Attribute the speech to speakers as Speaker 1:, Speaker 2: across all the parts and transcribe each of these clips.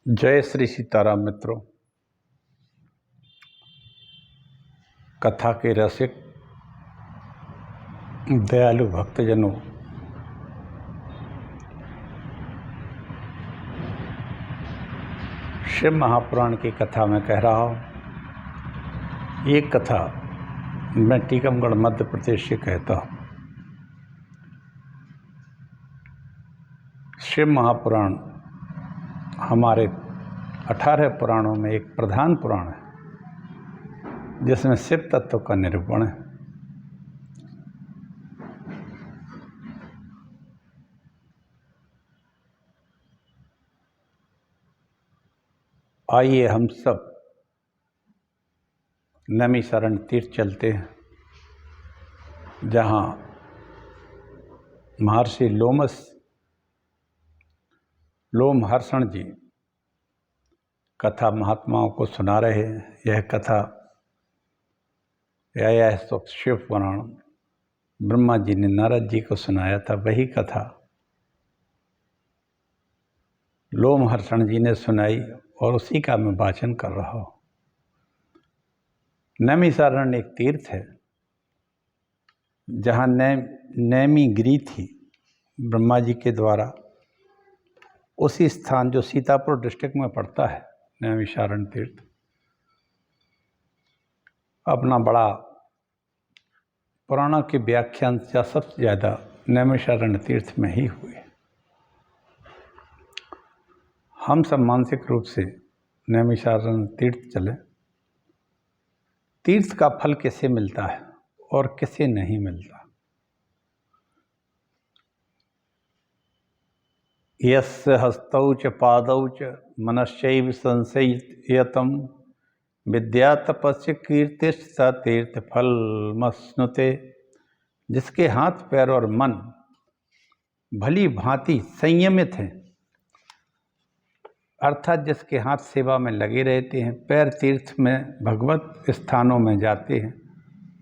Speaker 1: जय श्री सीताराम मित्रों। कथा के रसिक दयालु भक्तजनों, शिव महापुराण की कथा में कह रहा हूँ। ये कथा मैं टीकमगढ़ मध्य प्रदेश से कहता हूँ। शिव महापुराण हमारे 18 पुराणों में एक प्रधान पुराण है, जिसमें शिव तत्व का निरूपण है। आइए हम सब नैमिषारण्य तीर्थ चलते हैं, जहाँ महर्षि लोमहर्षण जी कथा महात्माओं को सुना रहे हैं। यह कथा यह शिव पुराण ब्रह्मा जी ने नारद जी को सुनाया था। वही कथा लोमहर्षण जी ने सुनाई और उसी का मैं वाचन कर रहा हूँ। नैमिषारण्य एक तीर्थ है, जहाँ नैमी गिरी थी ब्रह्मा जी के द्वारा। उसी स्थान जो सीतापुर डिस्ट्रिक्ट में पड़ता है, नैमिषारण्य तीर्थ अपना बड़ा पुराणों के व्याख्यान या सबसे ज़्यादा नैमिषारण्य तीर्थ में ही हुए। हम सब मानसिक रूप से नैमिषारण्य तीर्थ चले। तीर्थ का फल किसे मिलता है और किसे नहीं मिलता। यस्य हस्तौ च पादौ च मनश्चैव संशयितं विद्या तपस्य कीर्तिश्च स तीर्थ फलमश्नुते। जिसके हाथ पैर और मन भली भांति संयमित हैं, अर्थात जिसके हाथ सेवा में लगे रहते हैं, पैर तीर्थ में भगवत स्थानों में जाते हैं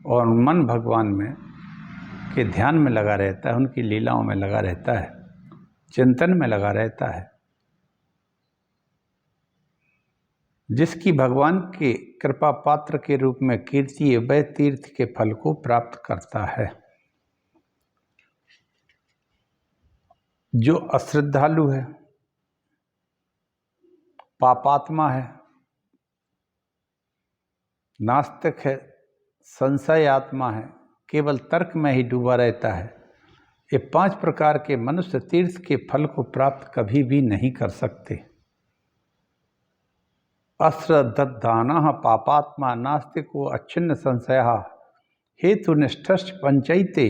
Speaker 1: और मन भगवान में के ध्यान में लगा रहता है, उनकी लीलाओं में लगा रहता है, चिंतन में लगा रहता है, जिसकी भगवान के कृपा पात्र के रूप में कीर्ति है, वह तीर्थ के फल को प्राप्त करता है। जो अश्रद्धालु है, पापात्मा है, नास्तिक है, संशय आत्मा है, केवल तर्क में ही डूबा रहता है, ये 5 प्रकार के मनुष्य तीर्थ के फल को प्राप्त कभी भी नहीं कर सकते। अश्रद्धानः पापात्मा नास्तिको अच्छिन्न संशयः हेतुनिष्ठश्च पंचैते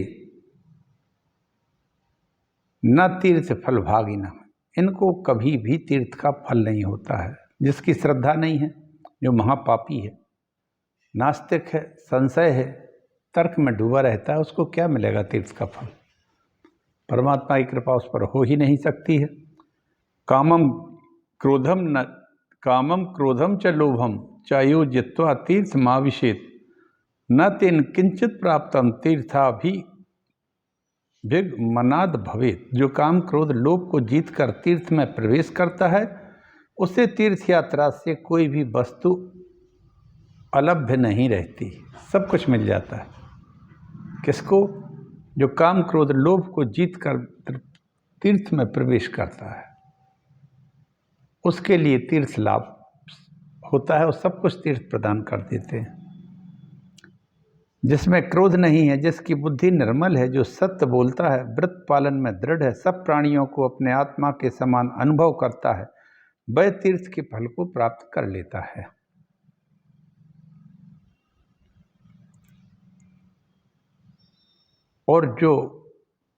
Speaker 1: न तीर्थ फल भागिनः। इनको कभी भी तीर्थ का फल नहीं होता है। जिसकी श्रद्धा नहीं है, जो महापापी है, नास्तिक है, संशय है, तर्क में डूबा रहता है, उसको क्या मिलेगा तीर्थ का फल। परमात्मा की कृपा उस पर हो ही नहीं सकती है। कामम क्रोधम च लोभम चायो जित्वा तीर्थ माविशेत न तेन किंचित प्राप्तम तीर्थाभि भिग मनाद भवेत। जो काम क्रोध लोभ को जीतकर तीर्थ में प्रवेश करता है, उसे तीर्थ यात्रा से कोई भी वस्तु अलभ्य नहीं रहती, सब कुछ मिल जाता है। किसको? जो काम क्रोध लोभ को जीतकर तीर्थ में प्रवेश करता है, उसके लिए तीर्थ लाभ होता है और सब कुछ तीर्थ प्रदान कर देते हैं। जिसमें क्रोध नहीं है, जिसकी बुद्धि निर्मल है, जो सत्य बोलता है, व्रत पालन में दृढ़ है, सब प्राणियों को अपने आत्मा के समान अनुभव करता है, वह तीर्थ के फल को प्राप्त कर लेता है। और जो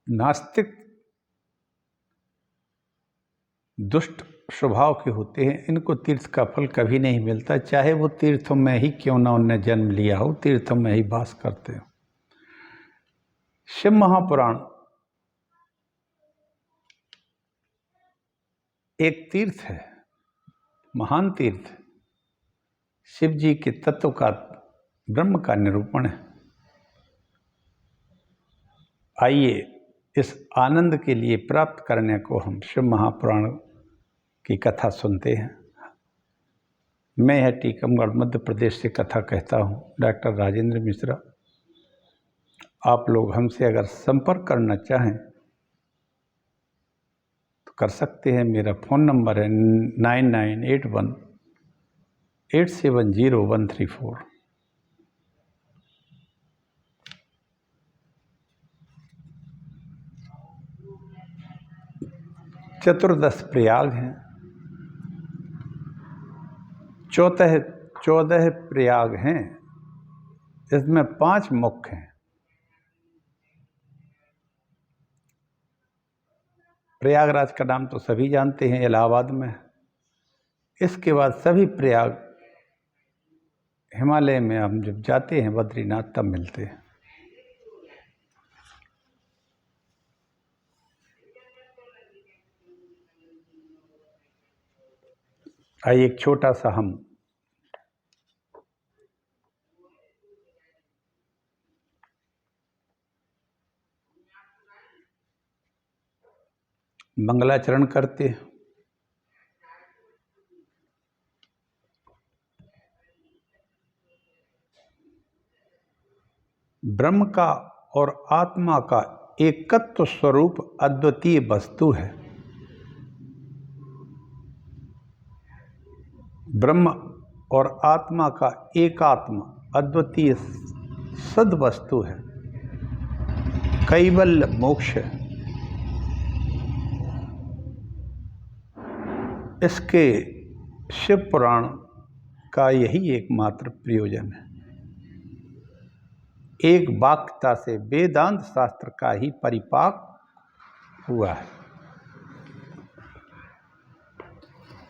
Speaker 1: नास्तिक दुष्ट स्वभाव के होते हैं, इनको तीर्थ का फल कभी नहीं मिलता, चाहे वो तीर्थों में ही क्यों ना उन्हें जन्म लिया हो, तीर्थों में ही वास करते हो। शिव महापुराण एक तीर्थ है, महान तीर्थ, शिव जी के तत्व का, ब्रह्म का निरूपण है। आइए इस आनंद के लिए प्राप्त करने को हम शिव महापुराण की कथा सुनते हैं। मैं यह टीकमगढ़ मध्य प्रदेश से कथा कहता हूँ, डॉक्टर राजेंद्र मिश्रा। आप लोग हमसे अगर संपर्क करना चाहें तो कर सकते हैं। मेरा फ़ोन नंबर है 9981870134। चतुर्दश प्रयाग हैं, 14 प्रयाग हैं, इसमें 5 मुख्य हैं। प्रयागराज का नाम तो सभी जानते हैं, इलाहाबाद में। इसके बाद सभी प्रयाग हिमालय में हम जब जाते हैं बद्रीनाथ तब मिलते हैं। आइए एक छोटा सा हम मंगलाचरण करते हैं। ब्रह्म का और आत्मा का एकत्व स्वरूप अद्वितीय वस्तु है। ब्रह्म और आत्मा का एकात्म अद्वितीय सद वस्तु है, कैवल्य मोक्ष है। इसके शिव पुराण का यही एकमात्र प्रयोजन है। एक वाक्यता से वेदांत शास्त्र का ही परिपाक हुआ है।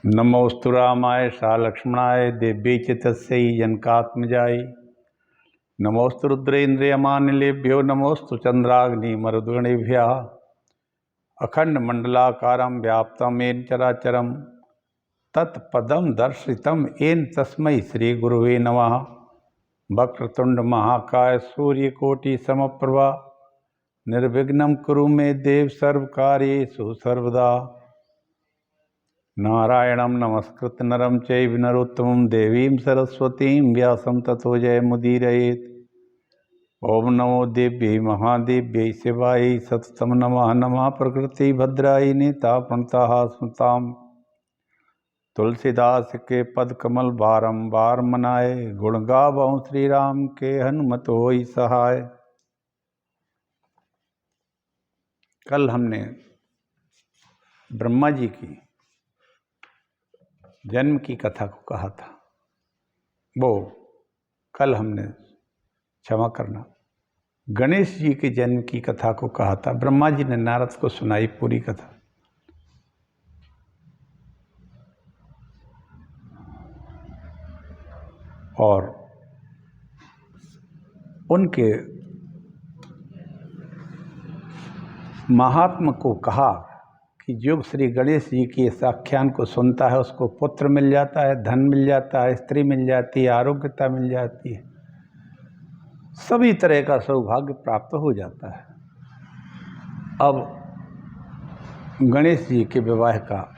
Speaker 1: नमोस्तु रामाय सा लक्ष्मणाय दिव्यै च तस्यै जनकात्मजायै। नमोस्तु रुद्रेन्द्रियमानिलेभ्यो नमोस्तु चंद्राग्निमरुद्गणेभ्यः। अखंडमंडलाकारं व्याप्तं येन चराचरं तत्पदं दर्शितं येन तस्मै श्रीगुरुवे नमः। वक्रतुंड महाकाय सूर्यकोटि समप्रभा निर्विघ्नं कुरु मे देव सर्वकार्येषु सर्वदा। नारायणं नमस्कृत्य नरं चैव नरोत्तमं देवीं सरस्वतीं व्यासं ततो जयमुदीरयेत्। ओम नमो देव्यै महादेव्यै शिवायै सततं नमः। नमः प्रकृति भद्रायै नीता प्रणताः स्मृतां। तुलसीदास के पद कमल बारंबार मनाए, गुण गावऊं श्री राम के हनुमत होई सहाय। कल हमने ब्रह्मा जी की जन्म की कथा को कहा था। वो कल हमने, क्षमा करना, गणेश जी के जन्म की कथा को कहा था। ब्रह्मा जी ने नारद को सुनाई पूरी कथा। और उनके महात्मा को कहा कि जो श्री गणेश जी के इस आख्यान को सुनता है उसको पुत्र मिल जाता है, धन मिल जाता है, स्त्री मिल जाती है, आरोग्यता मिल जाती है, सभी तरह का सौभाग्य प्राप्त हो जाता है। अब गणेश जी के विवाह का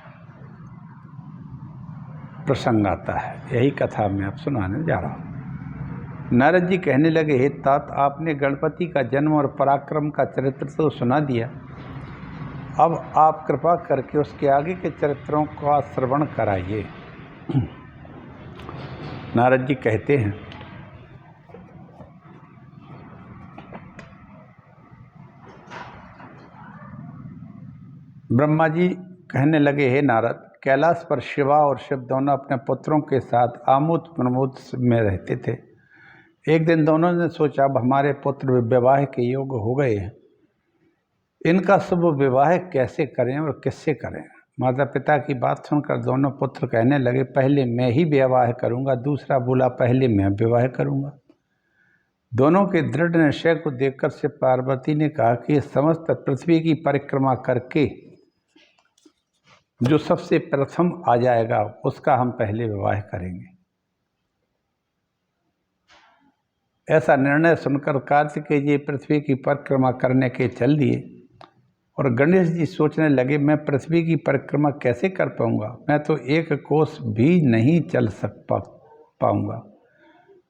Speaker 1: प्रसंग आता है। यही कथा मैं अब सुनाने जा रहा हूँ। नारद जी कहने लगे, हे तात, आपने गणपति का जन्म और पराक्रम का चरित्र तो सुना दिया, अब आप कृपा करके उसके आगे के चरित्रों का श्रवण कराइए। नारद जी कहते हैं, ब्रह्मा जी कहने लगे, हे नारद, कैलाश पर शिवा और शिव दोनों अपने पुत्रों के साथ आमोद प्रमोद में रहते थे। एक दिन दोनों ने सोचा, अब हमारे पुत्र विवाह के योग्य हो गए हैं, इनका शुभ विवाह कैसे करें और किससे करें। माता पिता की बात सुनकर दोनों पुत्र कहने लगे, पहले मैं ही विवाह करूंगा। दूसरा बोला, पहले मैं विवाह करूंगा। दोनों के दृढ़ निश्चय को देखकर शिव पार्वती ने कहा कि समस्त पृथ्वी की परिक्रमा करके जो सबसे प्रथम आ जाएगा उसका हम पहले विवाह करेंगे। ऐसा निर्णय सुनकर कार्तिकेय जी पृथ्वी की परिक्रमा करने के चल दिए और गणेश जी सोचने लगे, मैं पृथ्वी की परिक्रमा कैसे कर पाऊंगा, मैं तो 1 कोस भी नहीं चल पाऊंगा।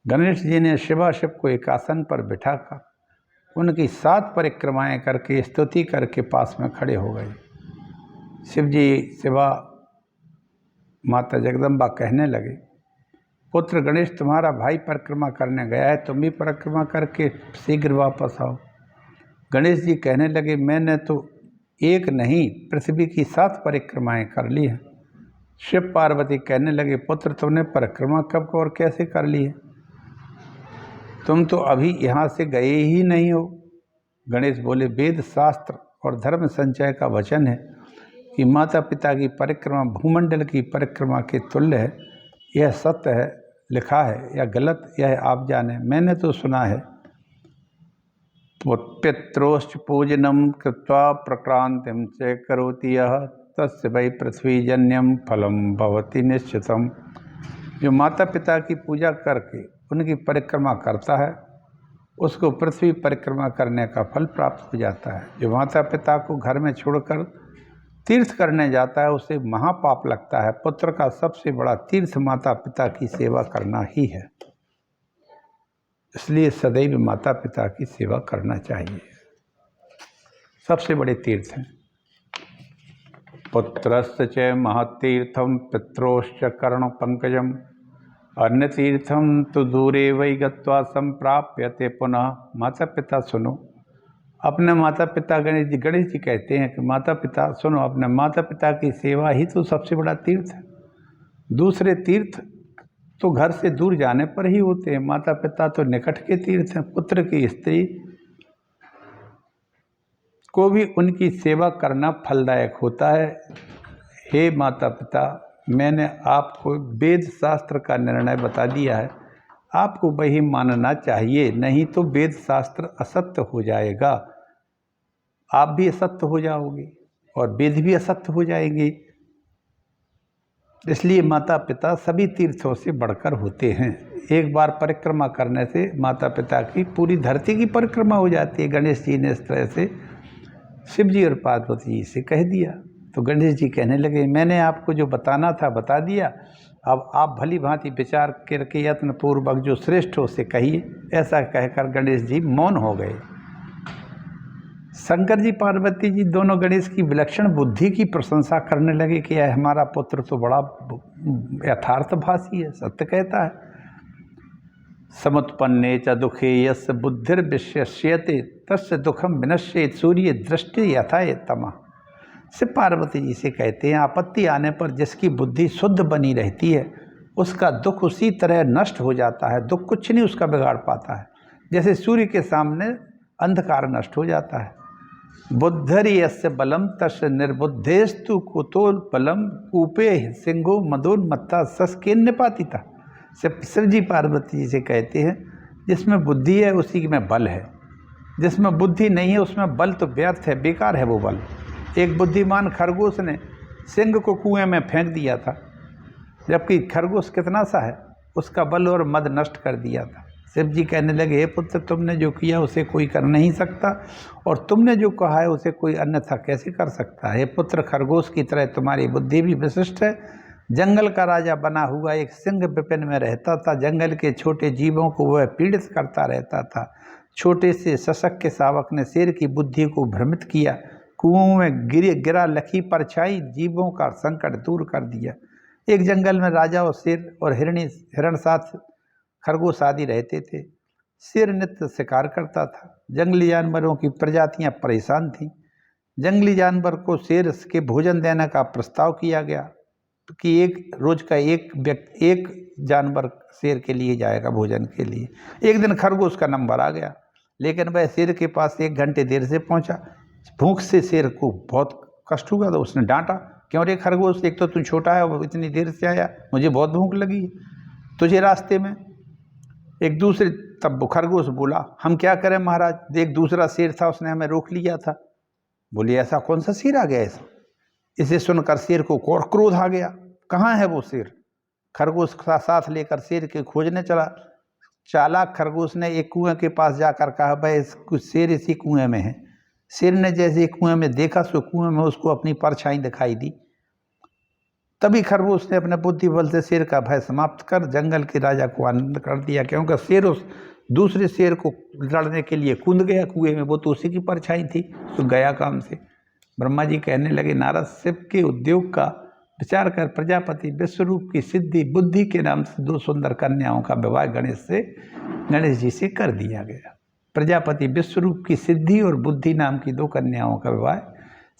Speaker 1: गणेश जी ने शिवाशिव को एक आसन पर बिठाकर उनकी 7 परिक्रमाएं करके स्तुति करके पास में खड़े हो गए। शिव जी शिवा माता जगदम्बा कहने लगे, पुत्र गणेश, तुम्हारा भाई परिक्रमा करने गया है, तुम भी परिक्रमा करके शीघ्र वापस आओ। गणेश जी कहने लगे, मैंने तो 1 नहीं पृथ्वी की 7 परिक्रमाएं कर ली हैं। शिव पार्वती कहने लगे, पुत्र तुमने परिक्रमा कब और कैसे कर ली है, तुम तो अभी यहाँ से गए ही नहीं हो। गणेश बोले, वेद शास्त्र और धर्म संचय का वचन है कि माता पिता की परिक्रमा भूमंडल की परिक्रमा के तुल्य है। यह सत्य है, लिखा है या गलत, यह आप जाने। मैंने तो सुना है, पित्रोश्च पूजनम कृत्वा प्रक्रांतिम च करोति यः तस्य वै पृथ्वीजन्यम फलम भवति निश्चितम। जो माता पिता की पूजा करके उनकी परिक्रमा करता है, उसको पृथ्वी परिक्रमा करने का फल प्राप्त हो जाता है। जो माता पिता को घर में छोड़कर तीर्थ करने जाता है, उसे महापाप लगता है। पुत्र का सबसे बड़ा तीर्थ माता पिता की सेवा करना ही है, इसलिए सदैव माता पिता की सेवा करना चाहिए। सबसे बड़े तीर्थ हैं। पुत्रस्य च महत्तीर्थम पित्रोश्च कर्ण पंकजम अन्य तीर्थम तो दूरे वै गत्वा संप्राप्यते पुनः। माता पिता सुनो, अपने माता पिता गणेश जी कहते हैं कि माता पिता सुनो, अपने माता पिता की सेवा ही तो सबसे बड़ा तीर्थ है। दूसरे तीर्थ तो घर से दूर जाने पर ही होते हैं, माता पिता तो निकट के तीर्थ हैं। पुत्र की स्त्री को भी उनकी सेवा करना फलदायक होता है। हे माता पिता, मैंने आपको वेद शास्त्र का निर्णय बता दिया है, आपको वही मानना चाहिए, नहीं तो वेद शास्त्र असत्य हो जाएगा, आप भी असत्य हो जाओगे और वेद भी असत्य हो जाएंगे। इसलिए माता पिता सभी तीर्थों से बढ़कर होते हैं। एक बार परिक्रमा करने से माता पिता की पूरी धरती की परिक्रमा हो जाती है। गणेश जी ने इस तरह से शिव जी और पार्वती जी से कह दिया। तो गणेश जी कहने लगे, मैंने आपको जो बताना था बता दिया, अब आप भली भांति विचार करके यत्नपूर्वक जो श्रेष्ठ हो उसे कहिए। ऐसा कहकर गणेश जी मौन हो गए। शंकर जी पार्वती जी दोनों गणेश की विलक्षण बुद्धि की प्रशंसा करने लगे कि यह हमारा पुत्र तो बड़ा यथार्थभाषी है, सत्य कहता है। समुत्पन्ने च दुखे यस्य बुद्धिर्विश्यस्यते तस्य दुखम विनश्येत सूर्य दृष्टि यथा तमः। शिव पार्वती जी से कहते हैं, आपत्ति आने पर जिसकी बुद्धि शुद्ध बनी रहती है उसका दुख उसी तरह नष्ट हो जाता है। दुख कुछ नहीं उसका बिगाड़ पाता है, जैसे सूर्य के सामने अंधकार नष्ट हो जाता है। बुद्धरि यस्य बलम तस्य निर्बुद्धेस्तु कुतो बलम कूपे सिंहो मदोन्मत्ता सस्केन निपातिता। शिव जी पार्वती जी से कहते हैं, जिसमें बुद्धि है उसी में बल है, जिसमें बुद्धि नहीं है उसमें बल तो व्यर्थ है, बेकार है वो बल। एक बुद्धिमान खरगोश ने सिंह को कुएं में फेंक दिया था, जबकि खरगोश कितना सा है, उसका बल और मद नष्ट कर दिया था। शिव जी कहने लगे, हे पुत्र, तुमने जो किया उसे कोई कर नहीं सकता, और तुमने जो कहा है उसे कोई अन्यथा कैसे कर सकता है। हे पुत्र, खरगोश की तरह तुम्हारी बुद्धि भी विशिष्ट है। जंगल का राजा बना हुआ एक सिंह विपिन में रहता था। जंगल के छोटे जीवों को वह पीड़ित करता रहता था। छोटे से सशक्त के शावक ने शेर की बुद्धि को भ्रमित किया, कुओं में गिरा लखी परछाई जीवों का संकट दूर कर दिया। एक जंगल में राजा और शेर और हिरण साथ खरगोश आदि रहते थे। शेर नित्य शिकार करता था। जंगली जानवरों की प्रजातियां परेशान थीं। जंगली जानवर को शेर के भोजन देने का प्रस्ताव किया गया कि एक रोज का एक जानवर शेर के लिए जाएगा भोजन के लिए। एक दिन खरगोश का नंबर आ गया, लेकिन वह शेर के पास 1 घंटे देर से पहुंचा। भूख से शेर को बहुत कष्ट हुआ, तो उसने डांटा, क्यों रे खरगोश, एक तो तू छोटा है और इतनी देर से आया, मुझे बहुत भूख लगी है तुझे रास्ते में। एक दूसरे तब खरगोश बोला, हम क्या करें महाराज, एक दूसरा शेर था उसने हमें रोक लिया था। बोले, ऐसा कौन सा शेर आ गया ऐसा। इसे सुनकर शेर को और क्रोध आ गया, कहाँ है वो शेर। खरगोश का साथ लेकर शेर के खोजने चला। चालाक खरगोश ने एक कुएं के पास जाकर कहा, भाई शेर इसी कुएं में है। शेर ने जैसे एक कुएं में देखा, सो कुएं में उसको अपनी परछाई दिखाई दी। तभी खरगोश ने अपने बुद्धि बल से शेर का भय समाप्त कर जंगल के राजा को आनंद कर दिया, क्योंकि शेर उस दूसरे शेर को लड़ने के लिए कूद गया कुएं में, वो तो उसी की परछाई थी, तो गया काम से। ब्रह्मा जी कहने लगे, नारद, शिव के उद्योग का विचार कर प्रजापति विश्वरूप की सिद्धि बुद्धि के नाम से 2 सुंदर कन्याओं का विवाह गणेश जी से कर दिया गया। प्रजापति विश्वरूप की सिद्धि और बुद्धि नाम की 2 कन्याओं का विवाह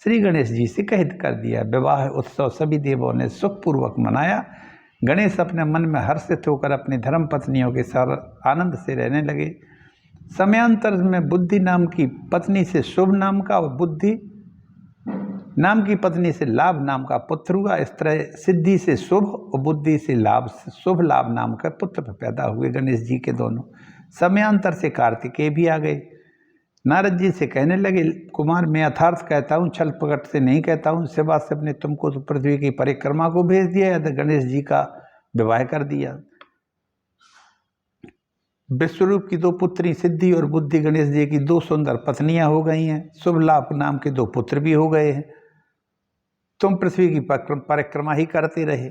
Speaker 1: श्री गणेश जी से कहित कर दिया। विवाह उत्सव सभी देवों ने सुखपूर्वक मनाया। गणेश अपने मन में हर्षित होकर अपनी धर्म पत्नियों के साथ आनंद से रहने लगे। समयांतर में बुद्धि नाम की पत्नी से शुभ नाम का और बुद्धि नाम की पत्नी से लाभ नाम का पुत्र हुआ। इस तरह सिद्धि से शुभ और बुद्धि से लाभ, शुभ लाभ नाम का पुत्र पैदा हुए गणेश जी के दोनों। समयांतर से कार्तिकेय भी आ गए। नारद जी से कहने लगे, कुमार, मैं यथार्थ कहता हूँ, छल पकड़ से नहीं कहता हूँ। शिवाशिव ने तुमको तो पृथ्वी की परिक्रमा को भेज दिया या तो गणेश जी का विवाह कर दिया। विश्वरूप की 2 पुत्री सिद्धि और बुद्धि गणेश जी की 2 सुंदर पत्नियां हो गई हैं। शुभ लाभ नाम के 2 पुत्र भी हो गए हैं। तुम पृथ्वी की परिक्रमा ही करते रहे,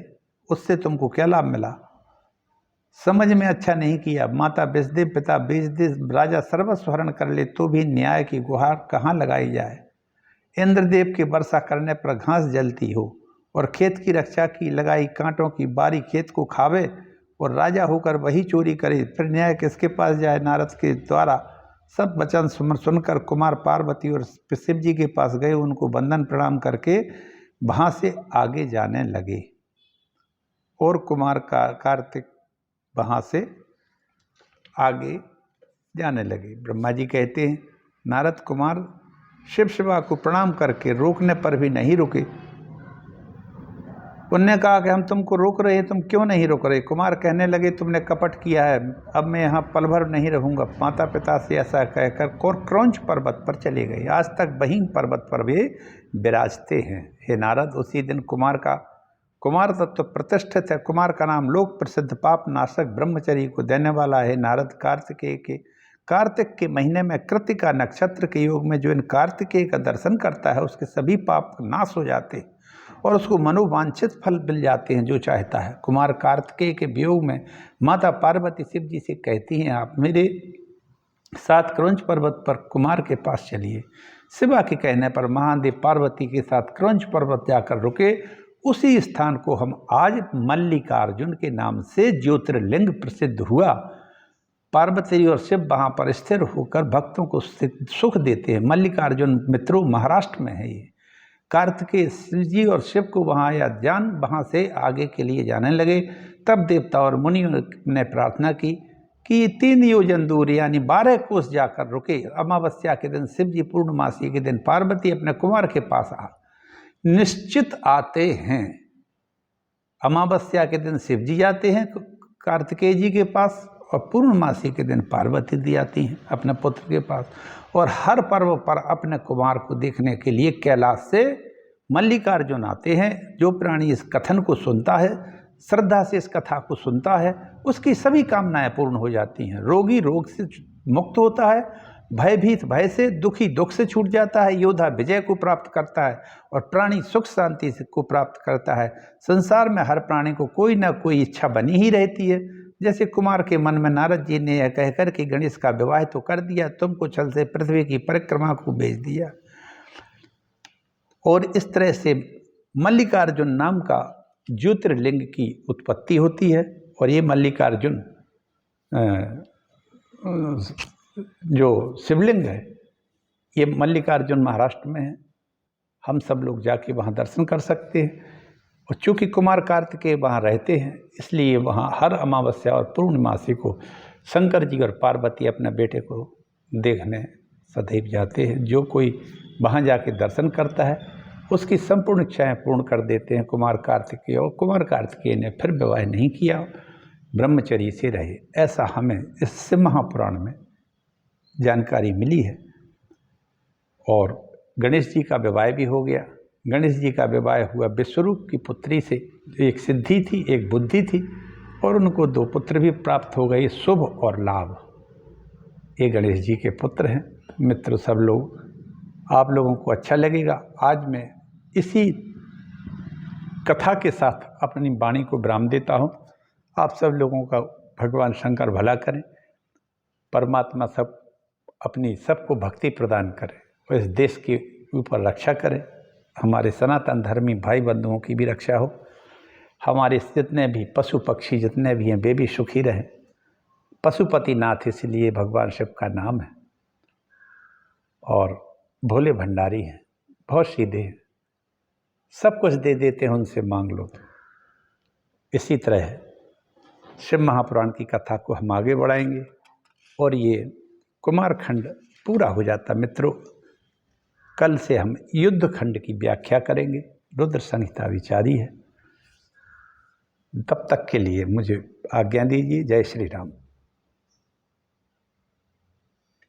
Speaker 1: उससे तुमको क्या लाभ मिला? समझ में अच्छा नहीं किया। माता विषदेव, पिता बीजदेव, राजा सर्वस्व हरण कर ले तो भी न्याय की गुहार कहाँ लगाई जाए। इंद्रदेव के वर्षा करने पर घास जलती हो और खेत की रक्षा की लगाई कांटों की बारी खेत को खावे और राजा होकर वही चोरी करे, फिर न्याय किसके पास जाए? नारद के द्वारा सब वचन सुनकर कुमार पार्वती और शिव जी के पास गए। उनको वंदन प्रणाम करके वहाँ से आगे जाने लगे और कुमार कार्तिक वहाँ से आगे जाने लगे। ब्रह्मा जी कहते हैं, नारद कुमार शिव शिवा को प्रणाम करके रोकने पर भी नहीं रुके। उनने कहा कि हम तुमको रोक रहे हैं, तुम क्यों नहीं रोक रहे? कुमार कहने लगे, तुमने कपट किया है, अब मैं यहाँ पल भर नहीं रहूँगा। माता पिता से ऐसा कहकर क्रौंच पर्वत पर चले गए। आज तक वहीं पर्वत पर वे विराजते हैं। हे नारद, उसी दिन कुमार तत्व प्रतिष्ठित है। कुमार का नाम लोक प्रसिद्ध पाप नाशक ब्रह्मचर्य को देने वाला है। नारद, कार्तिक के महीने में कृतिका नक्षत्र के योग में जो इन कार्तिकेय का दर्शन करता है उसके सभी पाप नाश हो जाते हैं और उसको मनोवांछित फल मिल जाते हैं जो चाहता है। कुमार कार्तिकेय के वियोग में माता पार्वती शिव जी से कहती हैं, आप मेरे साथ क्रौंच पर्वत पर कुमार के पास चलिए। शिवा के कहने पर महादेव पार्वती के साथ क्रौंच पर्वत जाकर रुके। उसी स्थान को हम आज मल्लिकार्जुन के नाम से ज्योतिर्लिंग प्रसिद्ध हुआ। पार्वती और शिव वहाँ पर स्थिर होकर भक्तों को सुख देते हैं। मल्लिकार्जुन मित्रों महाराष्ट्र में है। ये कार्तिकेय शिव जी और शिव को वहाँ या जान वहाँ से आगे के लिए जाने लगे। तब देवता और मुनियों ने प्रार्थना की कि 3 योजन दूर यानी 12 कोस जाकर रुके। अमावस्या के दिन शिव जी, पूर्णमासी के दिन पार्वती अपने कुमार के पास निश्चित आते हैं। अमावस्या के दिन शिव जी जाते हैं कार्तिकेय जी के पास और पूर्णमासी के दिन पार्वती जी आती हैं अपने पुत्र के पास। और हर पर्व पर अपने कुमार को देखने के लिए कैलाश से मल्लिकार्जुन आते हैं। जो प्राणी इस कथन को सुनता है, श्रद्धा से इस कथा को सुनता है, उसकी सभी कामनाएं पूर्ण हो जाती हैं। रोगी रोग से मुक्त होता है, भयभीत भय से, दुखी दुख से छूट जाता है, योद्धा विजय को प्राप्त करता है और प्राणी सुख शांति को प्राप्त करता है। संसार में हर प्राणी को कोई ना कोई इच्छा बनी ही रहती है। जैसे कुमार के मन में नारद जी ने यह कहकर कि गणेश का विवाह तो कर दिया, तुमको छल से पृथ्वी की परिक्रमा को भेज दिया। और इस तरह से मल्लिकार्जुन नाम का ज्योतिर्लिंग की उत्पत्ति होती है। और ये मल्लिकार्जुन जो शिवलिंग है, ये मल्लिकार्जुन महाराष्ट्र में है। हम सब लोग जाके वहाँ दर्शन कर सकते हैं। और चूँकि कुमार कार्तिकेय वहाँ रहते हैं, इसलिए वहाँ हर अमावस्या और पूर्णमासी को शंकर जी और पार्वती अपने बेटे को देखने सदैव जाते हैं। जो कोई वहाँ जाके दर्शन करता है उसकी संपूर्ण इच्छाएं पूर्ण कर देते हैं कुमार कार्तिकेय। और कुमार कार्तिकेय ने फिर विवाह नहीं किया, ब्रह्मचर्य से रहे। ऐसा हमें इस महापुराण में जानकारी मिली है। और गणेश जी का विवाह भी हो गया। गणेश जी का विवाह हुआ विश्वरूप की पुत्री से। एक सिद्धि थी, एक बुद्धि थी, और उनको 2 पुत्र भी प्राप्त हो गए, शुभ और लाभ। ये गणेश जी के पुत्र हैं। मित्र सब लोग आप लोगों को अच्छा लगेगा। आज मैं इसी कथा के साथ अपनी वाणी को विराम देता हूँ। आप सब लोगों का भगवान शंकर भला करें, परमात्मा सब अपनी सबको भक्ति प्रदान करें और इस देश के ऊपर रक्षा करें। हमारे सनातन धर्मी भाई बंधुओं की भी रक्षा हो। हमारे जितने भी पशु पक्षी जितने भी हैं वे भी सुखी रहें। पशुपति नाथ इसलिए भगवान शिव का नाम है और भोले भंडारी हैं, बहुत सीधे हैं, सब कुछ दे देते हैं, उनसे मांग लो तो। इसी तरह शिव महापुराण की कथा को हम आगे बढ़ाएंगे और ये कुमारखंड पूरा हो जाता। मित्रों, कल से हम युद्ध खंड की व्याख्या करेंगे। रुद्र संहिता विचारी है। तब तक के लिए मुझे आज्ञा दीजिए। जय श्री राम।